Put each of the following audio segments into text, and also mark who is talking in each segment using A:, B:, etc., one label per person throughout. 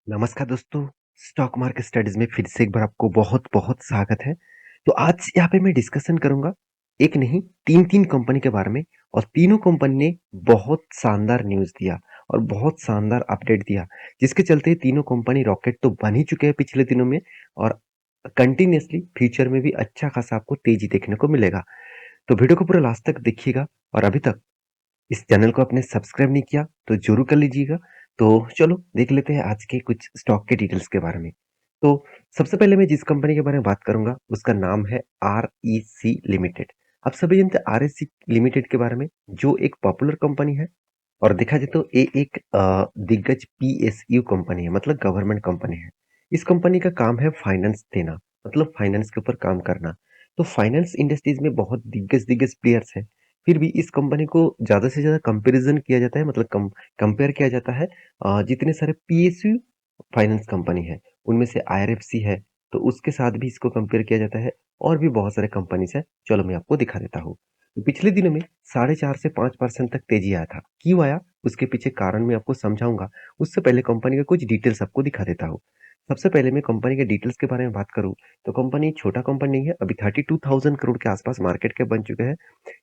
A: नमस्कार दोस्तों, stock market studies में फिर से एक बार आपको बहुत-बहुत स्वागत है। तो आज यहाँ पे मैं डिस्कशन करूँगा, एक नहीं 3-3 कंपनी के बारे में और तीनों कंपनी ने बहुत शानदार न्यूज़ दिया और बहुत शानदार अपडेट दिया, जिसके चलते तीनों कंपनी रॉकेट तो बन ही चुके हैं पिछले दिनों में और कंटिन्यूअसली फ्यूचर में भी अच्छा खासा आपको तेज़ी देखने को मिलेगा। तो वीडियो को पूरा लास्ट तक देखिएगा और अभी तक इस चैनल को आपने सब्सक्राइब नहीं किया तो जरूर कर लीजिएगा। तो चलो देख लेते हैं आज के कुछ स्टॉक के डिटेल्स के बारे में। तो सबसे पहले मैं जिस कंपनी के बारे में बात करूंगा उसका नाम है आर ई सी लिमिटेड। आप सभी जानते हैं आर ई सी लिमिटेड के बारे में, जो एक पॉपुलर कंपनी है और देखा जाए तो ये एक दिग्गज पीएसयू कंपनी है, मतलब गवर्नमेंट कंपनी है। इस कंपनी का काम है फाइनेंस देना, मतलब फाइनेंस के ऊपर काम करना। तो फाइनेंस इंडस्ट्रीज में बहुत दिग्गज दिग्गज प्लेयर्स है, फिर भी इस कंपनी को ज़्यादा से ज़्यादा कंपैरिजन किया जाता है, मतलब कंपेयर किया जाता है जितने सारे पीएसयू फाइनेंस कंपनी है उनमें से आईआरएफसी है, तो उसके साथ भी इसको कंपेयर किया जाता है और भी बहुत सारे कंपनीज है। चलो मैं आपको दिखा देता हूँ। तो पिछले दिनों में 4.5 से 5% तक तेजी आया था। क्यों आया उसके पीछे कारण मैं आपको समझाऊंगा। उससे पहले कंपनी का कुछ डिटेल्स आपको दिखा देता हूँ। सबसे पहले मैं कंपनी के डिटेल्स के बारे में बात करूं तो कंपनी छोटा कंपनी नहीं है, अभी 32,000 करोड़ के आसपास मार्केट कैप बन चुके हैं।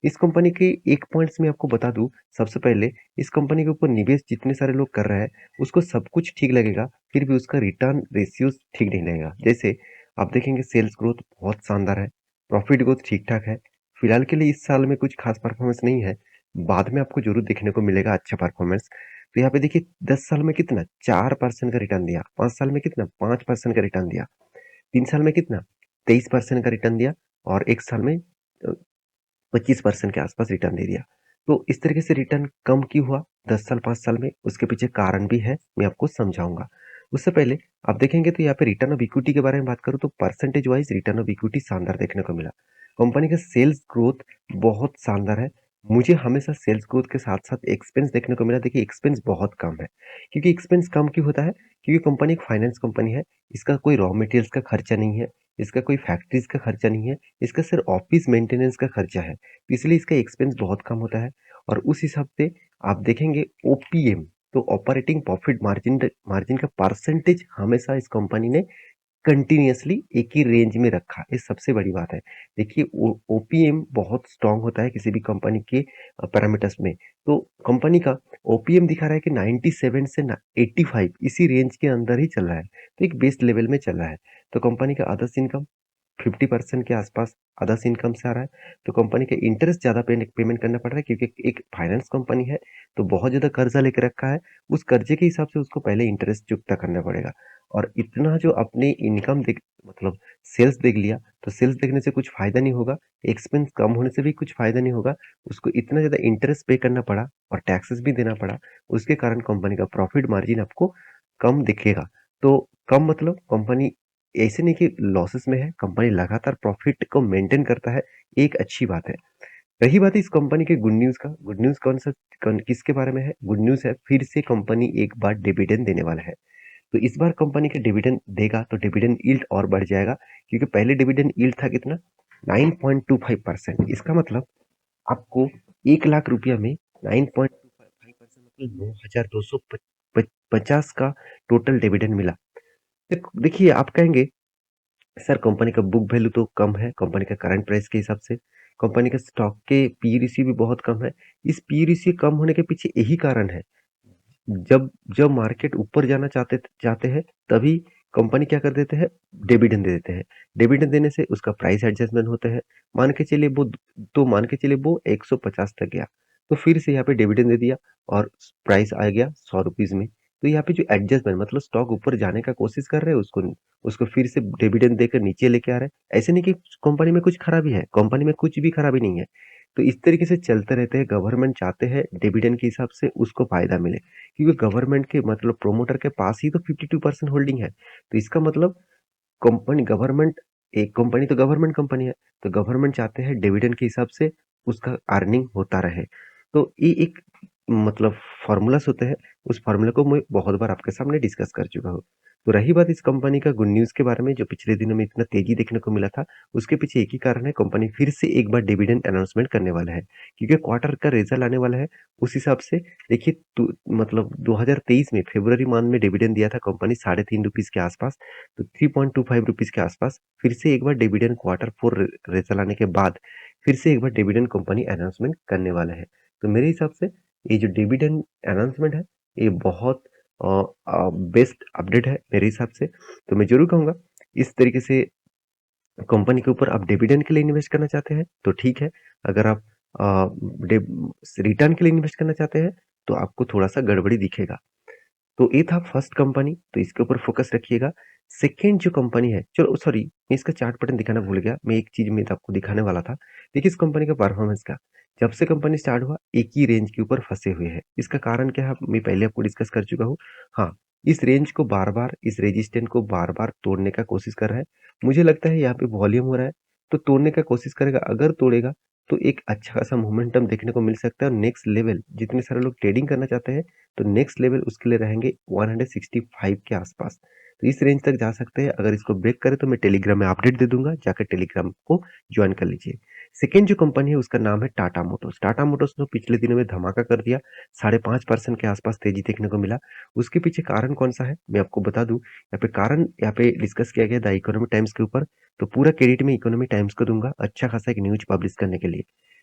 A: इस कंपनी के एक पॉइंट्स में आपको बता दूं। सबसे पहले इस कंपनी के ऊपर निवेश जितने सारे लोग कर रहे हैं उसको सब कुछ ठीक लगेगा, फिर भी उसका रिटर्न रेशियोज ठीक नहीं लगेगा। जैसे आप देखेंगे सेल्स ग्रोथ बहुत शानदार है, प्रॉफिट ग्रोथ ठीक ठाक है। फिलहाल के लिए इस साल में कुछ खास परफॉर्मेंस नहीं है, बाद में आपको जरूर देखने को मिलेगा अच्छा परफॉर्मेंस। तो यहाँ पे देखिए 10 साल में कितना 4% का रिटर्न दिया, 5 साल में कितना 5% का रिटर्न दिया, 3 साल में कितना 23% का रिटर्न दिया और 1 साल में 25% के आसपास रिटर्न दे दिया। तो इस तरीके से रिटर्न कम क्यों हुआ 10 साल 5 साल में, उसके पीछे कारण भी है, मैं आपको समझाऊंगा। उससे पहले आप देखेंगे तो यहाँ पे रिटर्न ऑफ इक्विटी के बारे में बात करूँ तो percentage wise return of equity शानदार देखने को मिला। कंपनी का सेल्स ग्रोथ बहुत शानदार है। मुझे हमेशा सेल्स ग्रोथ के साथ साथ एक्सपेंस देखने को मिला। देखिए एक्सपेंस बहुत कम है। क्योंकि एक्सपेंस कम क्यों होता है? क्योंकि कंपनी एक फाइनेंस कंपनी है, इसका कोई रॉ मटेरियल्स का खर्चा नहीं है, इसका कोई फैक्ट्रीज का खर्चा नहीं है, इसका सिर्फ ऑफिस मेंटेनेंस का खर्चा है, तो इसलिए इसका एक्सपेंस बहुत कम होता है। और उस हिसाब से आप देखेंगे ओपीएम, तो ऑपरेटिंग प्रॉफिट मार्जिन मार्जिन का परसेंटेज हमेशा इस कंपनी ने कंटिन्यूअसली एक ही रेंज में रखा, ये सबसे बड़ी बात है। देखिए ओपीएम बहुत स्ट्रांग होता है किसी भी कंपनी के पैरामीटर्स में। तो कंपनी का ओपीएम दिखा रहा है कि 97 से 85 इसी रेंज के अंदर ही चल रहा है, तो एक बेस्ट लेवल में चल रहा है। तो कंपनी का अदर्स इनकम 50% के आसपास अदर्स इनकम से आ रहा है। तो कंपनी के इंटरेस्ट ज़्यादा पेमेंट करना पड़ रहा है क्योंकि एक फाइनेंस कंपनी है, तो बहुत ज़्यादा कर्जा लेके रखा है। उस कर्जे के हिसाब से उसको पहले इंटरेस्ट चुकता करना पड़ेगा। और इतना जो अपने इनकम देख, मतलब सेल्स देख लिया, तो सेल्स देखने से कुछ फायदा नहीं होगा, एक्सपेंस कम होने से भी कुछ फायदा नहीं होगा। उसको इतना ज़्यादा इंटरेस्ट पे करना पड़ा और टैक्सेस भी देना पड़ा, उसके कारण कंपनी का प्रॉफिट मार्जिन आपको कम दिखेगा। तो कम मतलब कंपनी ऐसे नहीं कि लॉसेस में है, कंपनी लगातार प्रॉफिट को मेंटेन करता है, एक अच्छी बात है। रही बात है इस कंपनी के गुड न्यूज़ का, गुड न्यूज़ किसके बारे में है? गुड न्यूज़ है फिर से कंपनी एक बार डिविडेंड देने वाला है। तो इस बार कंपनी के डिविडेंड देगा तो डिविडेंड यील्ड और बढ़ जाएगा, क्योंकि पहले डिविडेंड यील्ड था कितना 9.25%। इसका मतलब आपको 1 लाख रुपया में 9.25% मतलब 9,250 का टोटल डिविडेंड मिला। देखिए आप कहेंगे सर कंपनी का बुक वैल्यू तो कम है कंपनी का करंट प्राइस के हिसाब से, कंपनी के स्टॉक के पी रेशियो भी बहुत कम है। इस पी रेशियो कम होने के पीछे यही कारण है। जब जब मार्केट ऊपर जाना चाहते चाहते हैं तभी कंपनी क्या कर देते हैं, डिविडेंड दे देते हैं। डिविडेंड देने से उसका प्राइस एडजस्टमेंट होता है। मान के चलिए वो, तो मान के चलिए वो 150 तक गया, तो फिर से यहाँ पे डिविडेंड दे दिया और प्राइस आ गया 100 रुपीज में। तो यहाँ पे जो एडजस्टमेंट, मतलब स्टॉक ऊपर जाने का कोशिश कर रहे हैं, उसको उसको फिर से डिविडेंड देकर नीचे लेके आ रहे हैं। ऐसे नहीं कि कंपनी में कुछ खराबी है, कंपनी में कुछ भी खराबी नहीं है। तो इस तरीके से चलते रहते हैं। गवर्नमेंट चाहते हैं डिविडेंड के हिसाब से उसको फायदा मिले, क्योंकि गवर्नमेंट के मतलब प्रोमोटर के पास ही तो 52% होल्डिंग है। तो इसका मतलब कंपनी गवर्नमेंट, एक कंपनी तो गवर्नमेंट कंपनी है, तो गवर्नमेंट चाहते हैं डिविडेंड के हिसाब से उसका अर्निंग होता रहे। तो ये एक मतलब फॉर्मूलास होते हैं। उस फॉर्मूले को मैं बहुत बार आपके सामने डिस्कस कर चुका हूँ। तो रही बात इस कंपनी का गुड न्यूज़ के बारे में जो पिछले दिनों में इतना तेज़ी देखने को मिला था, उसके पीछे एक ही कारण है, कंपनी फिर से एक बार डिविडेंड अनाउंसमेंट करने वाला है। क्योंकि क्वार्टर का रिज़ल्ट आने वाला है, उस हिसाब से देखिए तो मतलब 2023 में फ़रवरी मंथ में डिविडेंड दिया था कंपनी ₹3.5 के आसपास, तो ₹3.25 के आसपास फिर से एक बार डिविडेंड क्वार्टर 4 रिज़ल्ट आने के बाद फिर से एक बार डिविडेंड कंपनी अनाउंसमेंट करने वाला है। तो मेरे हिसाब से ये जो डिविडेंड अनाउंसमेंट है, ये बहुत अ बेस्ट अपडेट है मेरे हिसाब से। तो मैं ज़रूर कहूँगा इस तरीके से कंपनी के ऊपर आप डिविडेंड के लिए इन्वेस्ट करना चाहते हैं तो ठीक है। अगर आप रिटर्न के लिए इन्वेस्ट करना चाहते हैं तो आपको थोड़ा-सा गड़बड़ी दिखेगा। तो ये था फर्स्ट कंपनी, तो इसके ऊपर फोकस रखिएगा। सेकंड जो कंपनी है, चलो सॉरी, मैं इसका चार्ट पैटर्न दिखाना भूल गया। मैं एक चीज़ मैं तो आपको दिखाने वाला था। देखिए इस कंपनी का परफॉर्मेंस का, जब से कंपनी स्टार्ट हुआ एक ही रेंज के ऊपर फँसे हुए हैं। इसका कारण क्या है मैं पहले आपको डिस्कस कर चुका हूँ। हाँ, इस रेंज को बार-बार, इस रेजिस्टेंस को बार-बार तोड़ने का कोशिश कर रहा है। मुझे लगता है यहाँ पे वॉल्यूम हो रहा है, तो तोड़ने का कोशिश करेगा। अगर तोड़ेगा तो एक अच्छा खासा मोमेंटम देखने को मिल सकता है और नेक्स्ट लेवल जितने सारे लोग ट्रेडिंग करना चाहते हैं तो नेक्स्ट लेवल उसके लिए रहेंगे 165 के आसपास। तो इस रेंज तक जा सकते हैं। अगर इसको ब्रेक करे तो मैं टेलीग्राम में अपडेट दे दूंगा, जाकर टेलीग्राम को ज्वाइन कर लीजिए। सेकेंड जो कंपनी है उसका नाम है टाटा मोटर्स। टाटा मोटर्स ने पिछले दिनों में धमाका कर दिया, 5.5% के आसपास तेजी देखने को मिला। उसके पीछे कारण कौन सा है मैं आपको बता दूं। यहाँ पे कारण यहाँ पे डिस्कस किया गया द इकोनॉमी टाइम्स के ऊपर, तो पूरा क्रेडिट में इकोनॉमी टाइम्स को दूंगा अच्छा खासा एक न्यूज पब्लिश करने के लिए।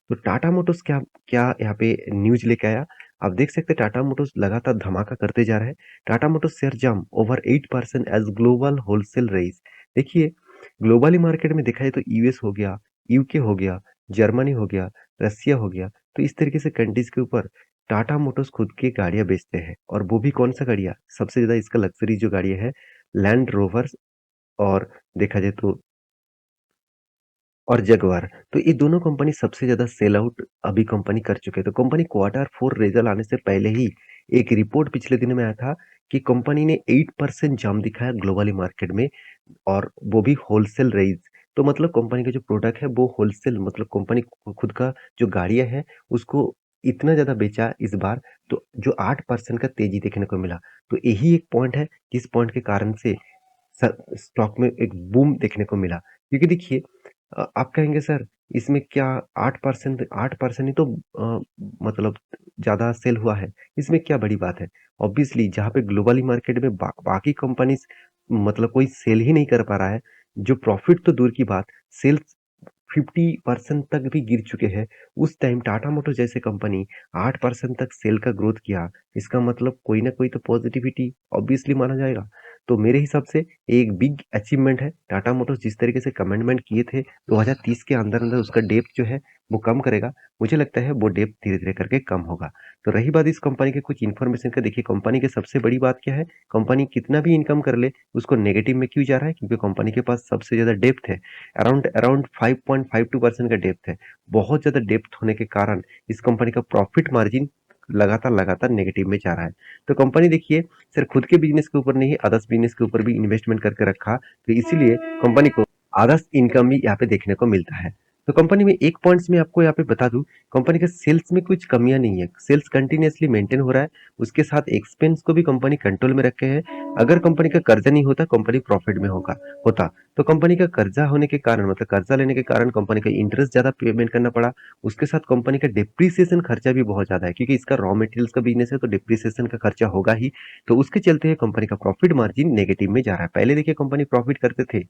A: तो टाटा मोटर्स क्या क्या यहाँ पे न्यूज लेके आया, आप देख सकते हैं टाटा मोटर्स लगातार धमाका करते जा रहे हैं। Tata Motors share jump over 8% as global wholesale race. देखिए ग्लोबली मार्केट में देखा जाए तो यूएस हो गया, यूके हो गया, जर्मनी हो गया, रसिया हो गया, तो इस तरीके से कंट्रीज के ऊपर टाटा मोटर्स खुद की गाड़ियां बेचते हैं। और वो भी कौन सा गाड़ियां, सबसे ज्यादा इसका लग्जरी जो गाड़ियां है लैंड रोवर्स, और देखा जाए तो और जगुआर, तो ये दोनों कंपनी सबसे ज़्यादा सेल आउट अभी कंपनी कर चुके हैं। तो कंपनी क्वार्टर 4 रिजल्ट आने से पहले ही एक रिपोर्ट पिछले दिनों में आया था कि कंपनी ने 8% जंप दिखाया ग्लोबली मार्केट में, और वो भी होलसेल रेंज। तो मतलब कंपनी का जो प्रोडक्ट है वो होलसेल, मतलब कंपनी खुद का जो गाड़ियाँ हैं उसको इतना ज़्यादा बेचा इस बार, तो जो 8% का तेजी देखने को मिला। तो यही एक पॉइंट है जिस पॉइंट के कारण से स्टॉक में एक बूम देखने को मिला। क्योंकि देखिए आप कहेंगे सर इसमें क्या 8% ही तो मतलब ज़्यादा सेल हुआ है, इसमें क्या बड़ी बात है? ऑब्वियसली जहाँ पे ग्लोबली मार्केट में बाकी कंपनीज़ मतलब कोई सेल ही नहीं कर पा रहा है, जो प्रॉफ़िट तो दूर की बात, सेल्स 50% तक भी गिर चुके हैं। उस टाइम टाटा मोटर्स जैसे कंपनी 8% तक सेल का ग्रोथ किया, इसका मतलब कोई ना कोई तो पॉजिटिविटी ऑब्वियसली माना जाएगा। तो मेरे हिसाब से एक बिग अचीवमेंट है। टाटा मोटर्स जिस तरीके से कमिटमेंट किए थे 2030 के अंदर-अंदर उसका डेप्थ जो है वो कम करेगा। मुझे लगता है वो डेप्थ धीरे-धीरे करके कम होगा। तो रही बात इस कंपनी के कुछ इन्फॉर्मेशन का, देखिए कंपनी की सबसे बड़ी बात क्या है, कंपनी कितना भी इनकम कर ले उसको नेगेटिव में क्यों जा रहा है? क्योंकि कंपनी के पास सबसे ज़्यादा डेप्थ है। अराउंड अराउंड 5.52% का डेप्थ है। बहुत ज़्यादा डेप्थ होने के कारण इस कंपनी का प्रॉफिट मार्जिन लगातार नेगेटिव में जा रहा है। तो कंपनी देखिए सिर्फ खुद के बिजनेस के ऊपर नहीं, अदर्स बिजनेस के ऊपर भी इन्वेस्टमेंट करके रखा, तो इसीलिए कंपनी को अदर्स इनकम भी यहाँ पे देखने को मिलता है। तो कंपनी में एक पॉइंट्स में आपको यहाँ पे बता दूं, कंपनी के सेल्स में कुछ कमियां नहीं है, सेल्स कंटिन्यूअसली मेंटेन हो रहा है। उसके साथ एक्सपेंस को भी कंपनी कंट्रोल में रखे है। अगर कंपनी का कर्जा नहीं होता कंपनी प्रॉफिट में होता, तो कंपनी का कर्जा होने के कारण, मतलब कर्जा लेने के कारण कंपनी का इंटरेस्ट ज्यादा पेमेंट करना पड़ा। उसके साथ कंपनी का डिप्रिसिएशन खर्चा भी बहुत ज्यादा है, क्योंकि इसका रॉ मटेरियल्स का बिजनेस है तो डिप्रिसिएशन का खर्चा होगा ही। तो उसके चलते कंपनी का प्रॉफिट मार्जिन नेगेटिव में जा रहा है। पहले देखिए कंपनी प्रॉफिट करते थे,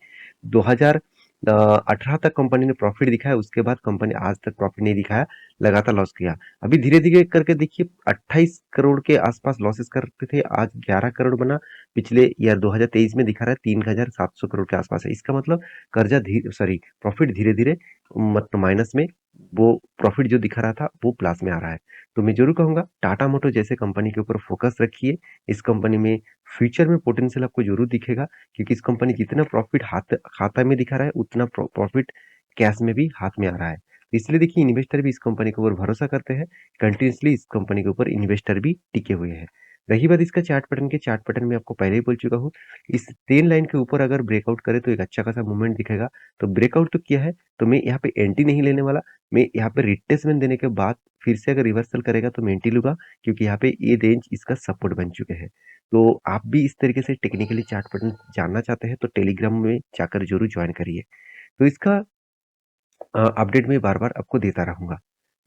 A: 2018 तक कंपनी ने प्रॉफिट दिखाया, उसके बाद कंपनी आज तक प्रॉफिट नहीं दिखाया, लगातार लॉस किया। अभी धीरे धीरे करके देखिए 28 करोड़ के आसपास लॉसेस करते थे, आज 11 करोड़ बना। पिछले ईयर 2023 में दिखा रहा है 3700 करोड़ के आसपास है। इसका मतलब कर्जा धीरे सॉरी प्रॉफिट धीरे धीरे मतलब माइनस में, वो प्रॉफिट जो दिखा रहा था वो प्लस में आ रहा है। तो मैं जरूर कहूंगा टाटा मोटर जैसे कंपनी के ऊपर फोकस रखिए। इस कंपनी में फ्यूचर में पोटेंशियल आपको जरूर दिखेगा, क्योंकि इस कंपनी जितना प्रॉफिट हाथ खाता में दिखा रहा है उतना प्रॉफिट कैश में भी हाथ में आ रहा है। तो इसलिए देखिए इन्वेस्टर भी इस कंपनी के ऊपर भरोसा करते हैं, कंटिन्यूसली इस कंपनी के ऊपर इन्वेस्टर भी टिके हुए हैं। रही बात इसका चार्ट पैटर्न की, चार्ट पैटर्न में आपको पहले ही बोल चुका हूँ, इस ट्रेन लाइन के ऊपर अगर ब्रेकआउट करे तो एक अच्छा खासा मूवमेंट दिखेगा। तो ब्रेकआउट तो किया है, तो मैं यहाँ पे एंट्री नहीं लेने वाला, मैं यहाँ पे रिट्रेसमेंट देने के बाद फिर से अगर रिवर्सल करेगा तो मैं एंट्री लूँगा, क्योंकि यहाँ पे ये रेंज इसका सपोर्ट बन चुके हैं। तो आप भी इस तरीके से टेक्निकली चार्ट पैटर्न जानना चाहते हैं तो टेलीग्राम में जाकर ज़रूर जॉइन करिए। तो इसका अपडेट मैं बार-बार आपको देता रहूँगा।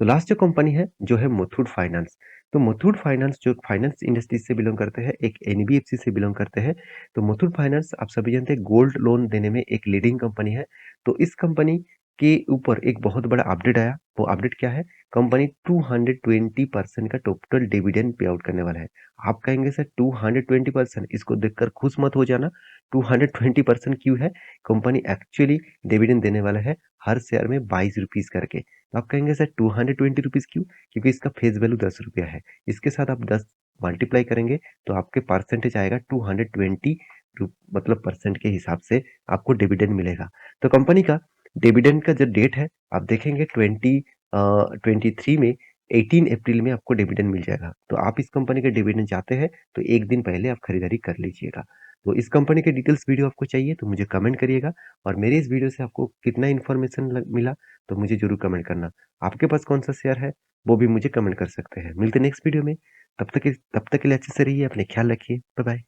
A: तो लास्ट जो कंपनी है, जो है मुथूट फाइनेंस। तो मुथूट फाइनेंस जो फाइनेंस इंडस्ट्री से बिलॉन्ग करते हैं, एक एनबीएफसी से बिलॉन्ग करते हैं। तो मुथूट फाइनेंस आप सभी जानते हैं गोल्ड लोन देने में एक लीडिंग कंपनी है। तो इस कंपनी के ऊपर एक बहुत बड़ा अपडेट आया। वो अपडेट क्या है? कंपनी 220% का टोटल डिविडेंड पे आउट करने वाला है। आप कहेंगे सर 220%, इसको देखकर खुश मत हो जाना। 220% क्यों है? कंपनी एक्चुअली डिविडेंड देने वाला है हर शेयर में 22 रुपीज करके। तो आप कहेंगे सर 220 रुपीज क्यों? क्योंकि इसका फेस वैल्यू 10 रुपया है। इसके साथ आप 10 मल्टीप्लाई करेंगे तो आपके परसेंटेज आएगा 220 मतलब परसेंट के हिसाब से आपको डिविडेंड मिलेगा। तो कंपनी का डिविडेंड का जो डेट है आप देखेंगे 2023 में 18 अप्रैल में आपको डिविडेंड मिल जाएगा। तो आप इस कंपनी के डिविडेंड चाहते हैं तो एक दिन पहले आप खरीदारी कर लीजिएगा। तो इस कंपनी के डिटेल्स वीडियो आपको चाहिए तो मुझे कमेंट करिएगा, और मेरे इस वीडियो से आपको कितना इन्फॉर्मेशन मिला तो मुझे जरूर कमेंट करना। आपके पास कौन सा शेयर है वो भी मुझे कमेंट कर सकते हैं। मिलते नेक्स्ट वीडियो में। तब तक के लिए अच्छे से रहिए, अपने ख्याल रखिए। Bye bye.